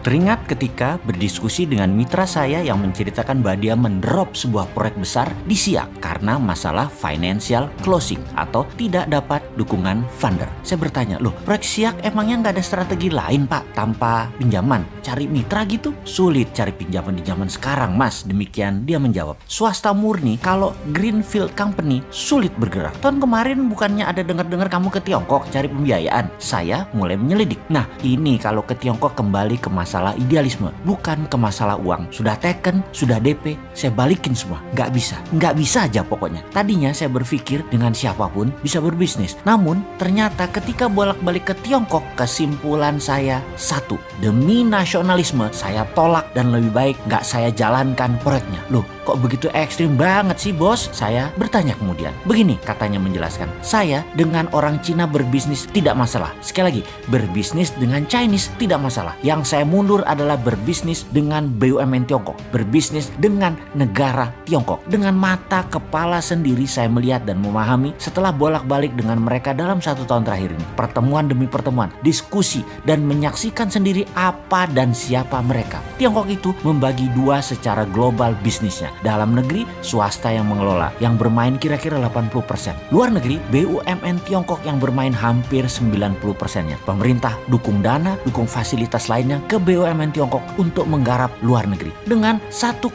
Teringat ketika berdiskusi dengan mitra saya yang menceritakan bahwa dia mendrop sebuah proyek besar di Siak karena masalah financial closing atau tidak dapat dukungan funder. Saya bertanya, loh proyek Siak emangnya nggak ada strategi lain Pak tanpa pinjaman? Cari mitra gitu? Sulit cari pinjaman di zaman sekarang Mas. Demikian dia menjawab. Swasta murni kalau greenfield company sulit bergerak. Tahun kemarin bukannya ada dengar-dengar kamu ke Tiongkok cari pembiayaan? Saya mulai menyelidik. Nah ini kalau ke Tiongkok kembali ke masalah idealisme, bukan ke masalah uang. Sudah taken, sudah DP, saya balikin semua. Nggak bisa aja pokoknya. Tadinya saya berpikir dengan siapapun bisa berbisnis. Namun ternyata ketika bolak-balik ke Tiongkok, kesimpulan saya satu, demi nasionalisme saya tolak dan lebih baik nggak saya jalankan proyeknya. Loh kok begitu ekstrim banget sih bos? Saya bertanya kemudian. Begini katanya menjelaskan, saya dengan orang Cina berbisnis tidak masalah. Sekali lagi, berbisnis dengan Chinese tidak masalah. Yang saya mundur adalah berbisnis dengan BUMN Tiongkok, berbisnis dengan negara Tiongkok. Dengan mata kepala sendiri saya melihat dan memahami setelah bolak-balik dengan mereka dalam 1 tahun terakhir ini. Pertemuan demi pertemuan, diskusi dan menyaksikan sendiri apa dan siapa mereka. Tiongkok itu membagi dua secara global bisnisnya. Dalam negeri, swasta yang mengelola, yang bermain kira-kira 80%. Luar negeri, BUMN Tiongkok yang bermain hampir 90%-nya. Pemerintah dukung dana, dukung fasilitas lainnya ke BUMN Tiongkok untuk menggarap luar negeri. Dengan 1,5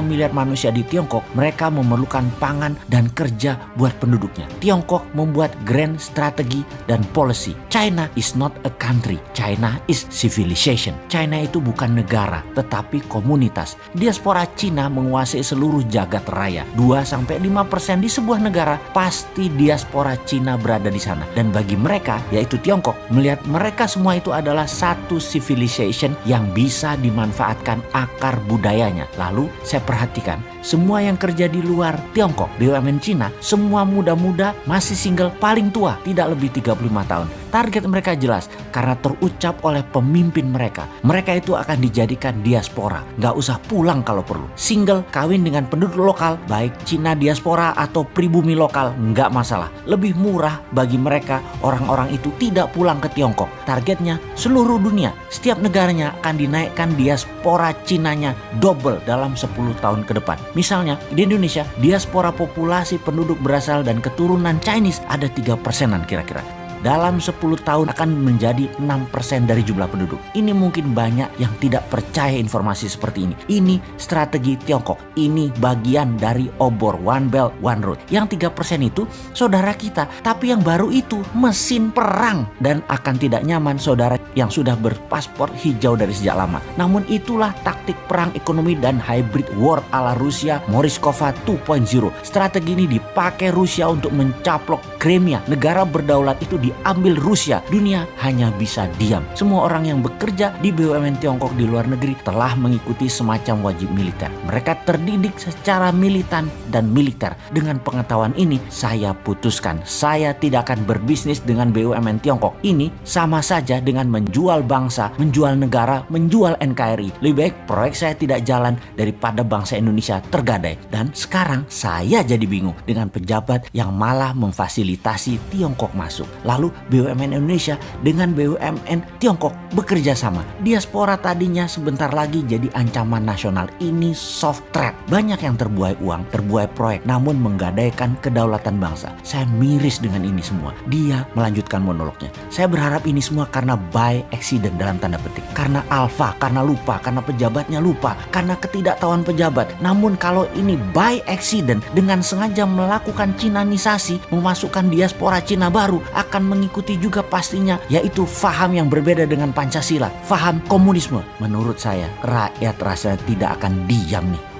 miliar manusia di Tiongkok, mereka memerlukan pangan dan kerja buat penduduknya. Tiongkok membuat grand strategi dan policy. China is not a country. China is civilization. China itu bukan negara, tetapi komunitas. Diaspora Cina menguasai seluruh jagat raya. 2-5% di sebuah negara, pasti diaspora Cina berada di sana. Dan bagi mereka, yaitu Tiongkok, melihat mereka semua itu adalah satu civilization yang bisa dimanfaatkan akar budayanya. Lalu saya perhatikan, semua yang kerja di luar Tiongkok, BUMN Cina, semua muda-muda, masih single, paling tua, tidak lebih 35 tahun. Target mereka jelas, karena terucap oleh pemimpin mereka. Mereka itu akan dijadikan diaspora, nggak usah pulang kalau perlu. Single, kawin dengan penduduk lokal, baik Cina diaspora atau pribumi lokal, nggak masalah. Lebih murah bagi mereka, orang-orang itu tidak pulang ke Tiongkok. Targetnya seluruh dunia, setiap negaranya akan dinaikkan diaspora Cinanya double dalam 10 tahun ke depan. Misalnya di Indonesia, diaspora populasi penduduk berasal dan keturunan Chinese ada 3%-an kira-kira. Dalam 10 tahun akan menjadi 6% dari jumlah penduduk. Ini mungkin banyak yang tidak percaya informasi seperti ini. Ini strategi Tiongkok. Ini bagian dari obor One Belt One Road. Yang 3% itu saudara kita. Tapi yang baru itu mesin perang. Dan akan tidak nyaman saudara yang sudah berpaspor hijau dari sejak lama. Namun itulah taktik perang ekonomi dan hybrid war ala Rusia Morishkova 2.0. Strategi ini dipakai Rusia untuk mencaplok Crimea. Negara berdaulat itu diambil Rusia. Dunia hanya bisa diam. Semua orang yang bekerja di BUMN Tiongkok di luar negeri telah mengikuti semacam wajib militer. Mereka terdidik secara militan dan militer. Dengan pengetahuan ini, saya putuskan saya tidak akan berbisnis dengan BUMN Tiongkok. Ini sama saja dengan menjual bangsa, menjual negara, menjual NKRI. Lebih baik proyek saya tidak jalan daripada bangsa Indonesia tergadai. Dan sekarang saya jadi bingung dengan pejabat yang malah memfasilitasi Tiongkok masuk. Lalu BUMN Indonesia dengan BUMN Tiongkok bekerja sama. Diaspora tadinya sebentar lagi jadi ancaman nasional. Ini soft trap. Banyak yang terbuai uang, terbuai proyek, namun menggadaikan kedaulatan bangsa. Saya miris dengan ini semua. Dia melanjutkan monolognya. Saya berharap ini semua karena by accident dalam tanda petik. Karena alfa, karena lupa, karena pejabatnya lupa, karena ketidaktahuan pejabat. Namun kalau ini by accident dengan sengaja melakukan Cinanisasi, memasukkan diaspora Cina baru, akan mengikuti juga pastinya, yaitu faham yang berbeda dengan Pancasila, faham komunisme. Menurut saya, rakyat rasanya tidak akan diam nih.